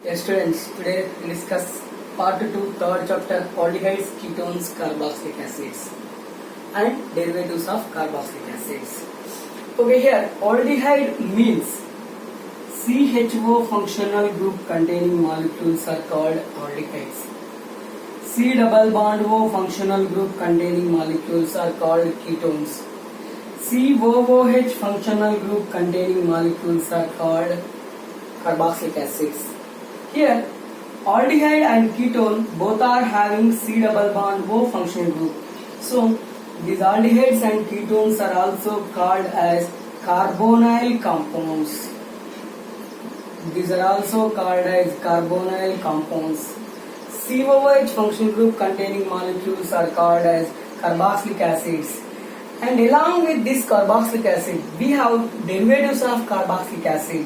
Yes, students, today we discuss part 2, third chapter, aldehydes, ketones, carboxylic acids and derivatives of carboxylic acids. Okay, here aldehyde means CHO functional group containing molecules are called aldehydes. C double bond O functional group containing molecules are called ketones. COOH functional group containing molecules are called carboxylic acids. Here, aldehyde and ketone both are having C double bond O functional group. So, these aldehydes and ketones are also called as carbonyl compounds. These are also called as carbonyl compounds. COOH functional group containing molecules are called as carboxylic acids. And along with this carboxylic acid, we have derivatives of carboxylic acid.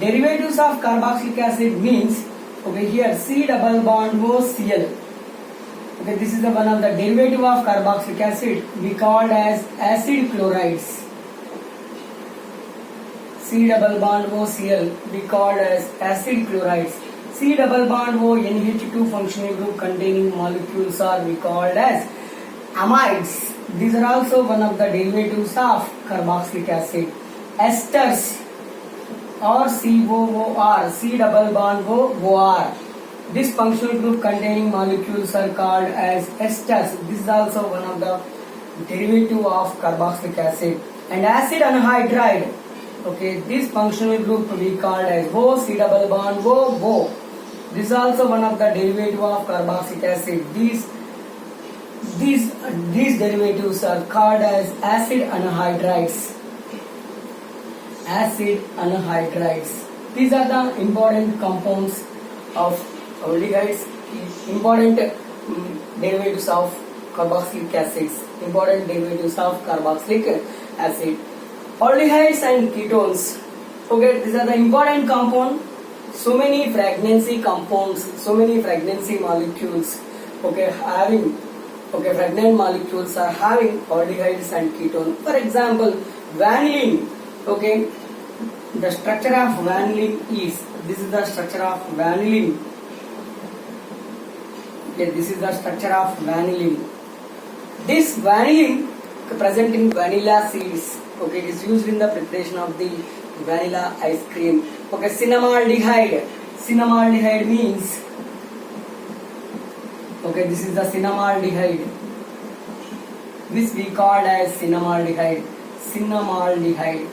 Derivatives of carboxylic acid means, okay, here C double bond O Cl. Okay, this is the one of the derivative of carboxylic acid. We called as acid chlorides. C double bond O Cl we called as acid chlorides. C double bond O NH2 functional group containing molecules are we called as amides. These are also one of the derivatives of carboxylic acid. Esters or COOR, C double bond O OR. This functional group containing molecules are called as esters. This is also one of the derivative of carboxylic acid. And acid anhydride. Okay, this functional group we called as O, C double bond O. This is also one of the derivative of carboxylic acid. These derivatives are called as acid anhydrides. Acid anhydrides. These are the important compounds of aldehydes, important derivatives of carboxylic acids, important derivatives of carboxylic acid. Aldehydes and ketones. Okay, these are the important compound. So many pregnancy compounds, so many pregnancy molecules. Okay, pregnant molecules are having aldehydes and ketone. For example, vanillin. Okay, the structure of vanillin is, this is the structure of vanillin. Okay, this is the structure of vanillin. This vanillin present in vanilla seeds. Okay, it is used in the preparation of the vanilla ice cream. Okay, cinnamaldehyde. Cinnamaldehyde means, okay, this is the cinnamaldehyde. This we called as cinnamaldehyde. Cinnamaldehyde.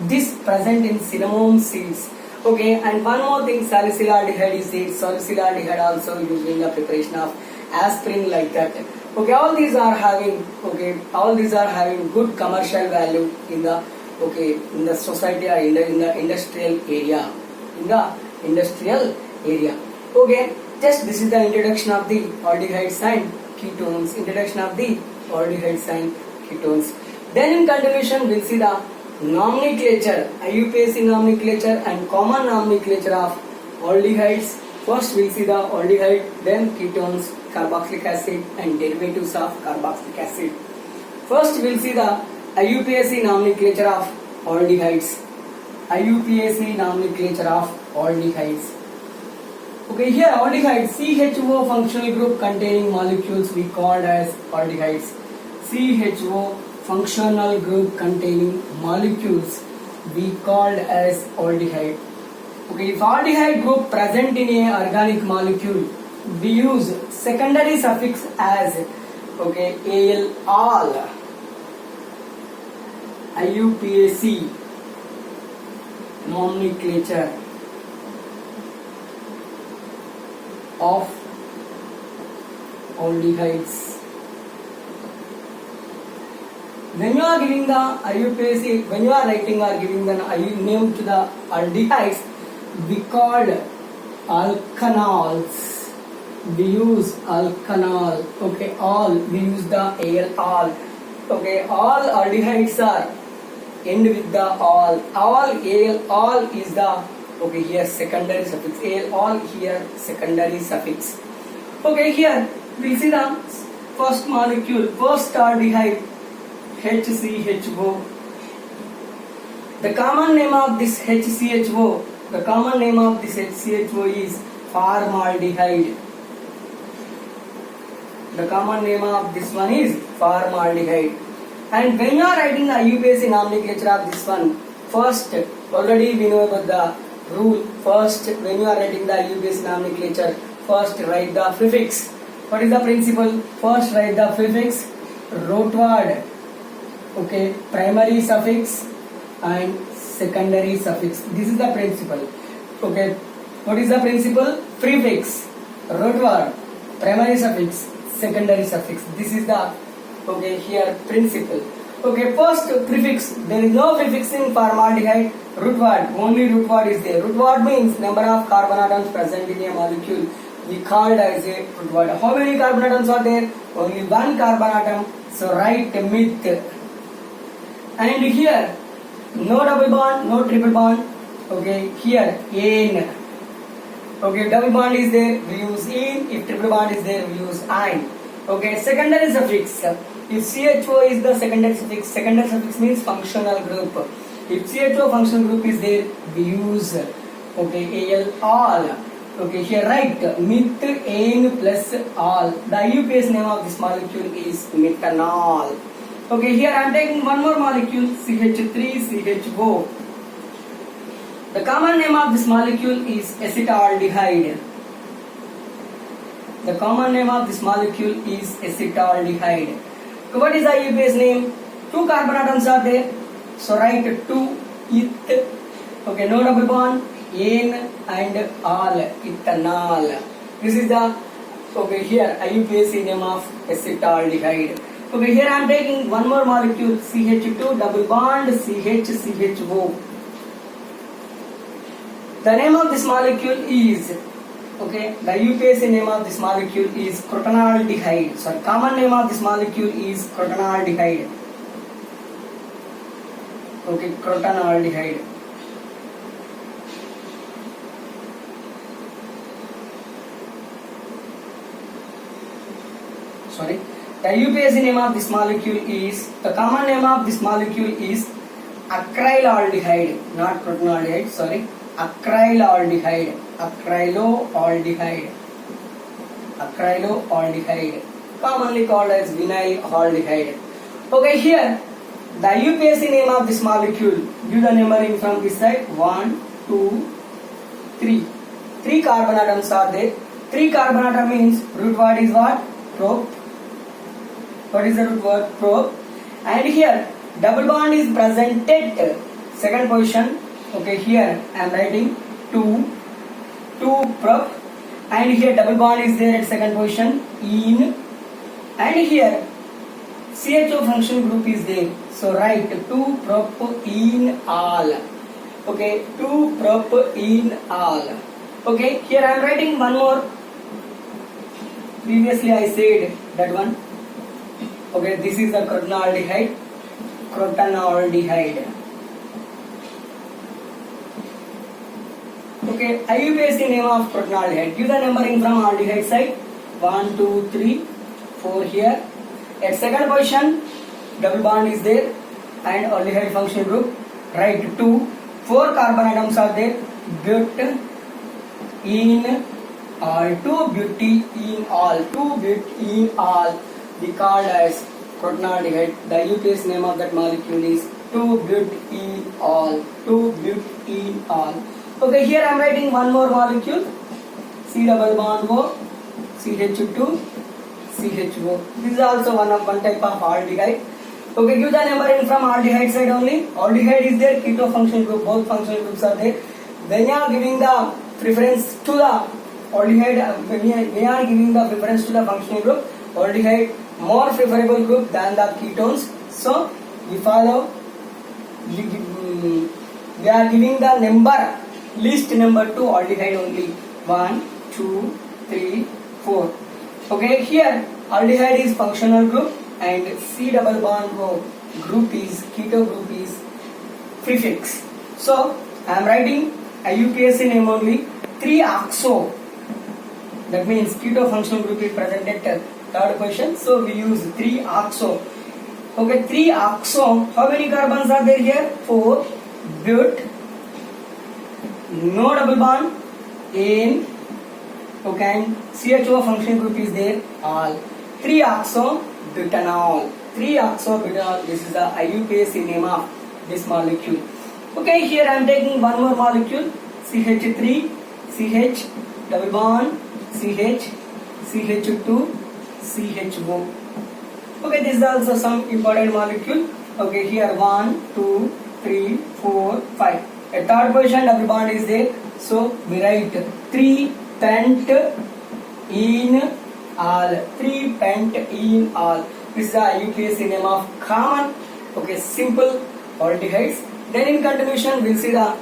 This present in cinnamon seeds. Okay, and one more thing, salicylaldehyde is it. Salicylaldehyde also used in the preparation of aspirin, like that. Okay, all these are having good commercial value in the society or in the industrial area. Okay, just this is the introduction of the aldehydes and ketones. Then in continuation we'll see the nomenclature, IUPAC nomenclature and common nomenclature of aldehydes. First we'll see the aldehyde, then ketones, carboxylic acid and derivatives of carboxylic acid. First we'll see the IUPAC nomenclature of aldehydes. IUPAC nomenclature of aldehydes. Okay, here aldehydes, CHO functional group containing molecules we called as aldehydes. CHO functional group containing molecules we called as aldehyde. Okay, if aldehyde group present in a organic molecule, we use secondary suffix as, okay, al, all. IUPAC nomenclature of aldehydes. When you are giving the IUPAC, when you are writing or giving the name to the aldehydes, we called alkanols. We use alkanol. Okay, all, we use the al, all. Okay, all aldehydes are end with the all. Al, all is the, okay, here secondary suffix. Al, all, here secondary suffix. Okay, here we see the first molecule, first aldehyde, HCHO. The common name of this HCHO, the common name of this HCHO is formaldehyde. The common name of this one is formaldehyde. And when you are writing the IUPAC nomenclature of this one, first, already we know about the rule. First, when you are writing the IUPAC nomenclature, first write the prefix. What is the principle? First write the prefix, root word, okay, primary suffix and secondary suffix. This is the principle. Okay, what is the principle? Prefix, root word, primary suffix, secondary suffix. This is the, okay, here principle. Okay, first prefix. There is no prefix in formaldehyde. Root word, only root word is there. Root word means number of carbon atoms present in a molecule. We called as a root word. How many carbon atoms are there? Only one carbon atom. So write meth. And here, no double bond, no triple bond. Okay, here ane. Okay, double bond is there, we use ene. If triple bond is there, we use ine. Okay, secondary suffix. If CHO is the secondary suffix means functional group. If CHO functional group is there, we use, okay, Al, all. Okay, here write meth, ane plus all. The IUPAC name of this molecule is methanol. Okay, here I am taking one more molecule, CH3CHO. The common name of this molecule is acetaldehyde. The common name of this molecule is acetaldehyde. So what is the IUPAC name? Two carbon atoms are there. So write 2 eth. Okay, no double bond, ane and all, ethanol. This is the, okay, here IUPAC name of acetaldehyde. Okay, here I am taking one more molecule, CH2 double bond CHCHO. The name of this molecule is, okay, the IUPAC name of this molecule is crotonaldehyde. So common name of this molecule is crotonaldehyde. Okay, crotonaldehyde. Sorry. The IUPAC name of this molecule is, the common name of this molecule is acrylaldehyde, not crotonaldehyde, sorry, acrylaldehyde, acrylaldehyde, commonly called as vinylaldehyde. Okay, here, the IUPAC name of this molecule, give the numbering from this side, 1, 2, 3. 3 carbon atoms are there. 3 carbon atom means root word is what? Prop. What is the root word? Prop. And here double bond is presented second position. Okay, here I am writing 2 prop, and here double bond is there at second position, ene, and here CHO function group is there. So write 2 prop ene all. Okay, 2 prop ene all. Okay, here I am writing one more. Previously I said that one. Okay, this is the crotonaldehyde. Okay, IUPAC name of crotonaldehyde. Give the numbering from aldehyde side. 1, 2, 3, 4 here. At second position, double bond is there and aldehyde function group. Write 2. 4 carbon atoms are there. But ene all, 2-butene-all. We called as crotonaldehyde. The IUPAC name of that molecule is 2-butene-all. Okay, here I am writing one more molecule, C double bond O, CH2, CHO. This is also one type of aldehyde. Okay, give the numbering from aldehyde side only. Aldehyde is there, keto function group, both functional groups are there. When you are giving the preference to the aldehyde, when we are giving the preference to the functional group, aldehyde more preferable group than the ketones. So we follow, we are giving the number, least number to aldehyde only. 1, 2, 3, 4. Okay, here aldehyde is functional group and C double bond O group is, keto group is prefix. So I am writing IUPAC name only 3-oxo. That means keto functional group is presented at third position. So we use 3-oxo. Okay, 3-oxo. How many carbons are there here? 4. but no double bond in. Okay, and CHO functional group is there, all. 3-oxobutanol. 3-oxobutanol, this is the IUPAC name of this molecule. Okay, here I am taking one more molecule, CH3, CH, double bond, CH, CH2, CHO. Okay, this is also some important molecule. Okay, here 1, 2, 3, 4, 5. A third position double bond is there. So we write 3-pent in all. 3-pent in all. This is the IUPAC name of common, okay, simple aldehydes. Then in continuation we'll see the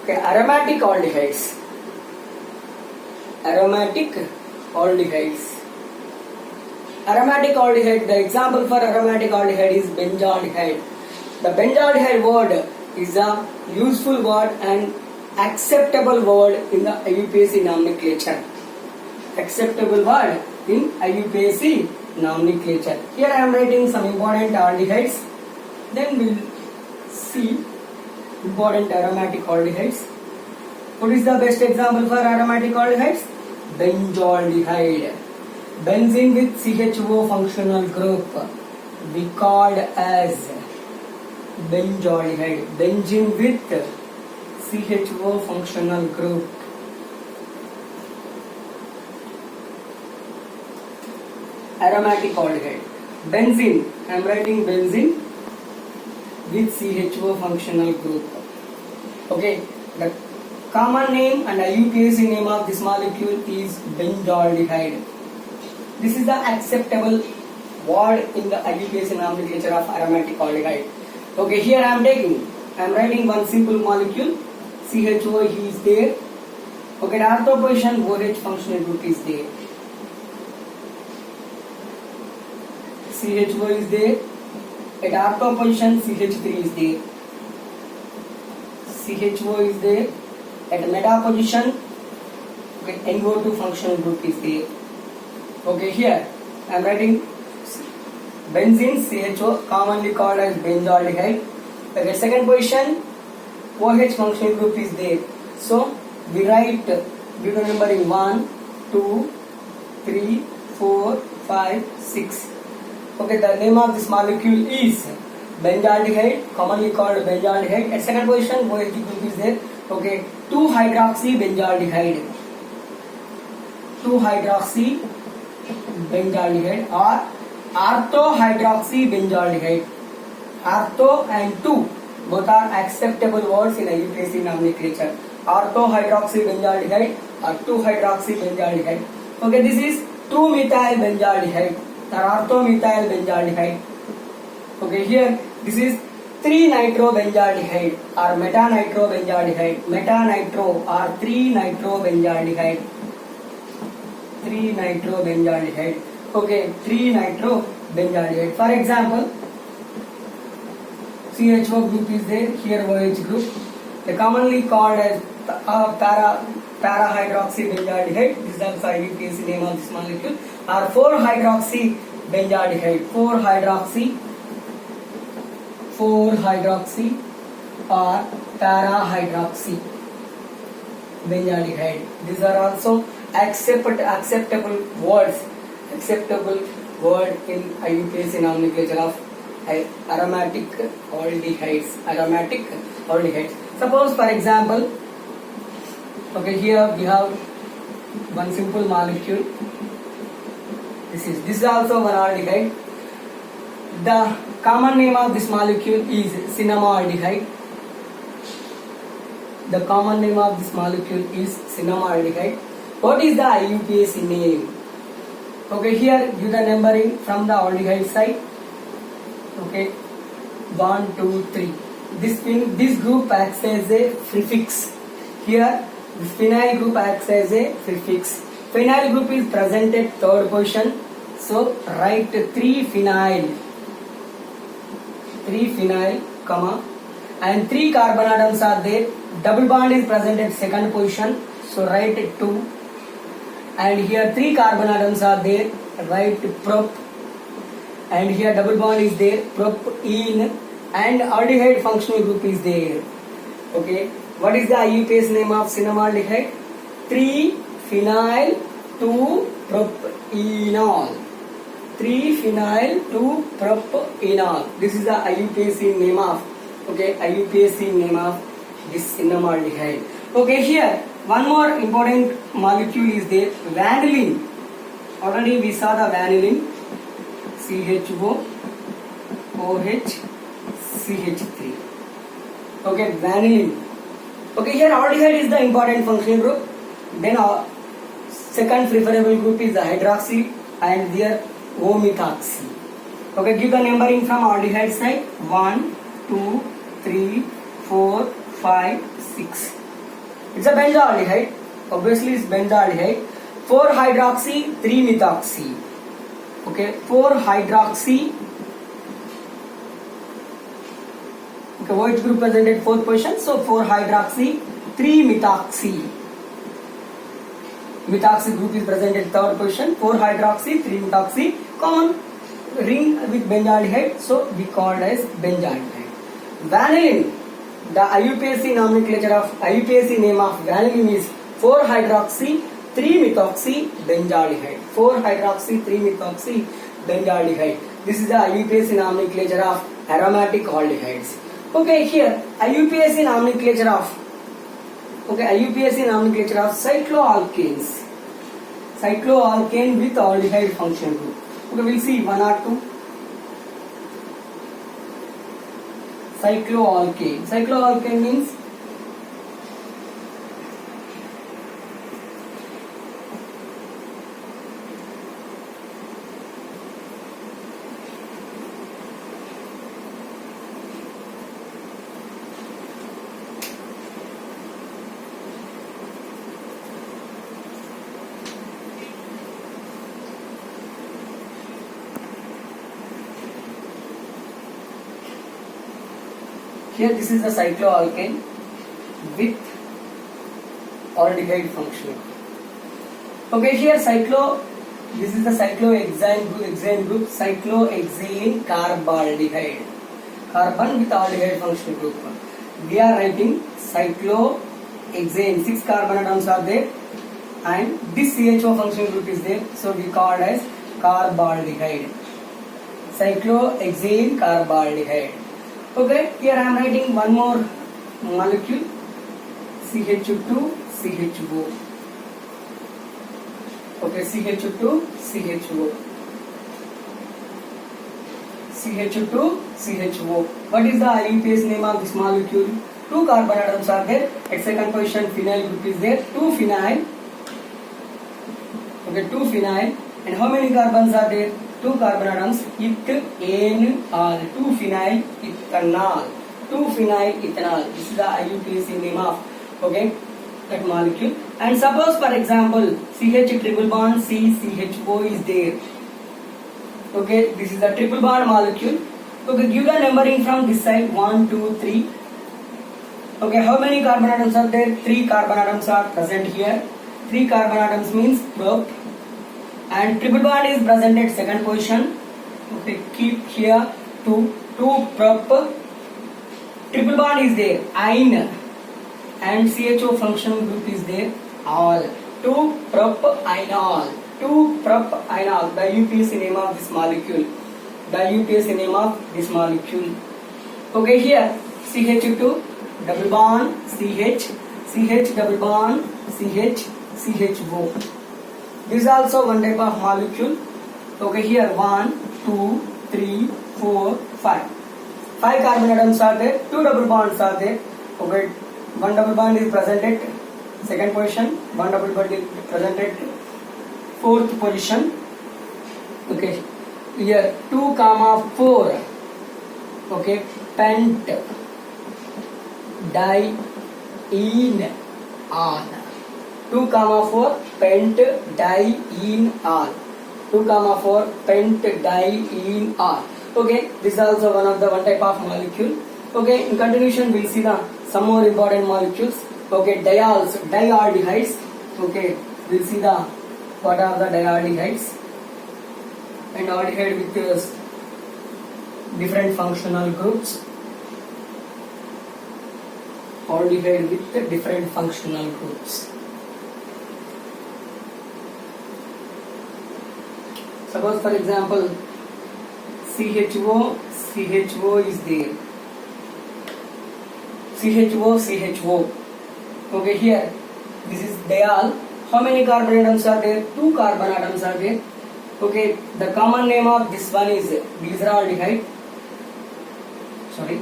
aromatic aldehydes. Aromatic aldehydes. Aromatic aldehyde, the example for aromatic aldehyde is benzaldehyde. The benzaldehyde word is a useful word and acceptable word in the IUPAC nomenclature. Acceptable word in IUPAC nomenclature. Here I am writing some important aldehydes. Then we will see important aromatic aldehydes. What is the best example for aromatic aldehydes? Benzaldehyde. Benzene with CHO functional group, we called as benzaldehyde. Benzene with CHO functional group. Aromatic aldehyde. Benzene, I am writing benzene with CHO functional group. Okay, the common name and IUPAC name of this molecule is benzaldehyde. This is the acceptable word in the IUPAC nomenclature of aromatic aldehyde. Okay, here I am writing one simple molecule, CHO is there. Okay, the ortho position OH functional group is there. CHO is there. At ortho position CH3 is there. CHO is there. At meta position, okay, NO2 functional group is there. Okay, here I am writing benzene CHO, commonly called as benzaldehyde. Okay, second position OH functional group is there. So we write due to numbering 1, 2, 3, 4, 5, 6. Okay, the name of this molecule is benzaldehyde, commonly called benzaldehyde. At second position OH group is there. Okay, 2-hydroxy benzaldehyde. 2-hydroxy benzaldehyde or ortho-hydroxy benzaldehyde. Ortho and 2 both are acceptable words in IUPAC nomenclature. Ortho-hydroxy benzaldehyde or 2-hydroxy benzaldehyde. Okay, this is 2-methyl benzaldehyde or ortho-methyl benzaldehyde. Okay, here this is 3-nitro-benzaldehyde or meta-nitro-benzaldehyde. Meta-nitro or 3-nitro-benzaldehyde. 3-nitro-benzaldehyde. Okay, 3-nitro-benzaldehyde. For example, CHO group is there, here OH group. They commonly called as para-hydroxy benzaldehyde. This is also IUPAC name of this molecule. Or 4-hydroxy benzaldehyde. 4-hydroxy or para-hydroxy benzaldehyde. These are also acceptable words. Acceptable word in IUPAC nomenclature of aromatic aldehydes. Aromatic aldehydes. Suppose, for example, okay, here we have one simple molecule. This is also one aldehyde. The common name of this molecule is cinnamaldehyde. The common name of this molecule is cinnamaldehyde. What is the IUPAC name? Okay, here give the numbering from the aldehyde side. Okay, 1, 2, 3. This group acts as a prefix. Here, this phenyl group acts as a prefix. Phenyl group is present at third position. So write 3-phenyl, comma, and 3 carbon atoms are there. Double bond is present at second position. So write 2. And here 3 carbon atoms are there. Write prop. And here double bond is there, propene, and aldehyde functional group is there. Okay, what is the IUPAC name of cinnamaldehyde? 3-phenyl 2-propanol. 3-phenyl 2-propanol. This is the IUPAC name of, okay, IUPAC name of this cinnamaldehyde. Okay, here one more important molecule is there, vanillin. Already we saw the vanillin, CHO, OH, CH3. Okay, vanillin. Okay, here aldehyde is the important functional group. Then our second preferable group is the hydroxy and their O-methoxy. Okay, give the numbering from aldehyde side. 1, 2, 3, 4, 5, 6. It's a benzaldehyde. Obviously, it's benzaldehyde. 4-hydroxy, 3-methoxy. Okay, 4-hydroxy. Okay, OH group presented 4th position. So 4-hydroxy, 3-methoxy. Methoxy group is present in 3rd position. 4-hydroxy, 3-methoxy. Common ring with benzaldehyde. So we called as benzaldehyde. Vanillin. The IUPAC nomenclature of IUPAC name of vanillin is 4-hydroxy 3-methoxy benzaldehyde. 4-hydroxy 3-methoxy benzaldehyde. This is the IUPAC nomenclature of aromatic aldehydes. Okay, here IUPAC nomenclature of cycloalkanes. Cycloalkane with aldehyde function group. Okay, we'll see 1 or 2. Cycloalkane. Cycloalkane means here this is the cycloalkane with aldehyde function. Okay, here this is the cyclohexane group, cyclohexane carbaldehyde. Carbon with aldehyde function group. We are writing cyclohexane, 6 carbon atoms are there and this CHO function group is there. So we called as carbaldehyde. Cyclohexane carbaldehyde. Okay, here I am writing one more molecule, CH2, CHO. Okay, CH2, CHO. CH2, CHO. What is the IUPAC name of this molecule? 2 carbon atoms are there. At second position, phenyl group is there. 2 phenyl. Okay, 2 phenyl. And how many carbons are there? 2 carbon atoms, ethanol, 2 phenyl ethanol, 2 phenyl ethanol. This is the IUPAC name of, okay, that molecule. And suppose for example CH triple bond C CHO is there. Okay, this is the triple bond molecule. Okay, give the numbering from this side 1, 2, 3. Okay, how many carbon atoms are there? 3 carbon atoms are present here. 3 carbon atoms means prop. And triple bond is present at second position. Okay, keep here 2 prop. Triple bond is there, ine, and CHO function group is there, all. 2 propanol. 2 propanol. The IUPAC name of this molecule. The IUPAC name of this molecule. Okay, here CH2 double bond CH, CH double bond CH, CHO. This is also one type of molecule. Okay, here 1, 2, 3, 4, 5. 5 carbon atoms are there. 2 double bonds are there. Okay, 1 double bond is present at second position. 1 double bond is present at fourth position. Okay, here 2, 4. Okay, pent diene. 2, 4 pent diene. 2, 4 pent diene. Okay, this is also one type of molecule. Okay, in continuation we'll see some more important molecules. Okay, diols, dialdehydes. Okay, we'll see what are the dialdehydes and aldehyde with different functional groups. aldehyde with different functional groups. Suppose for example CHO is there. CHO. Okay, here this is diol. How many carbon atoms are there? 2 carbon atoms are there. Okay, the common name of this one is glyceraldehyde. Sorry.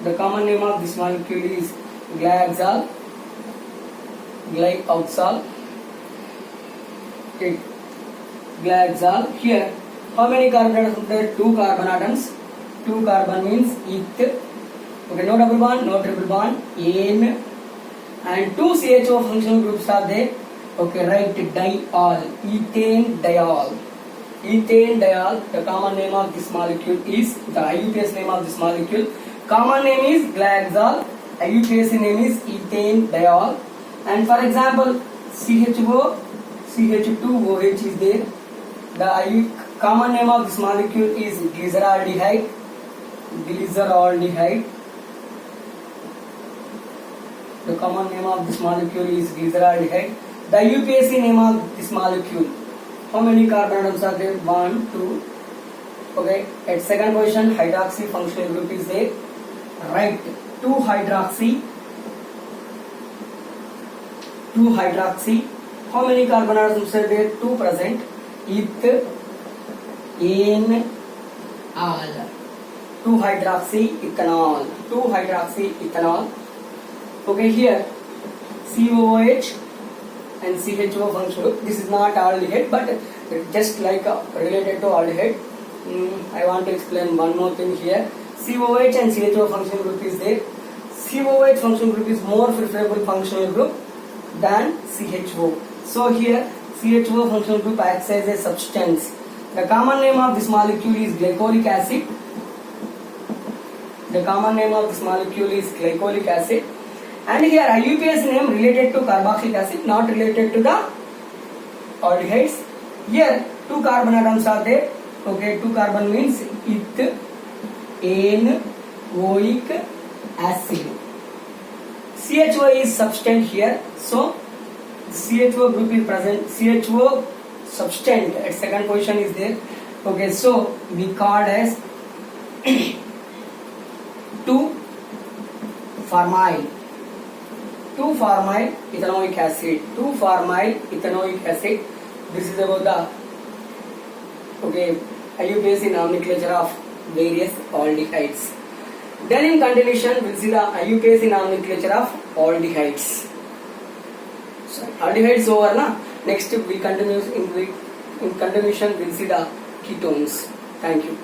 The common name of this molecule is glyoxal. Okay, glyoxal. Here, how many carbon atoms are there? 2 carbon atoms. 2 carbon means eth. Okay, no double bond, no triple bond, ane, and 2 CHO functional groups are there. Okay, right, diol, ethane diol. Ethane diol, the common name of this molecule is, the IUPAC name of this molecule, common name is glyoxal, IUPAC name is ethane diol. And for example, CH2OH is there. The common name of this molecule is glyceraldehyde. The common name of this molecule is glyceraldehyde. The IUPAC name of this molecule. How many carbon atoms are there? 1, 2. Okay. At second position, hydroxy functional group is there. Right. 2 hydroxy. How many carbon atoms are there? 2 present. Eth, ane, al. 2 hydroxy ethanol. Okay, here COOH and CHO functional group. This is not aldehyde, but just like related to aldehyde. I want to explain one more thing here. COOH and CHO functional group is there. COOH functional group is more preferable functional group than CHO. So here CHO functional group acts as a substance. The common name of this molecule is glycolic acid. And here IUPAC name related to carboxylic acid, not related to the aldehydes. Here 2 carbon atoms are there. Okay, 2 carbon means eth, ane, oic acid. CHO is substance here, so CHO group is present. CHO substance at second position is there. Okay, so we called as 2-formyl ethanoic acid. 2-formyl ethanoic acid. This is about the IUPAC nomenclature of various aldehydes. Then in continuation we'll see the IUPAC nomenclature of aldehydes. So aldehydes over na. Next we continue in continuation we'll see the ketones. Thank you.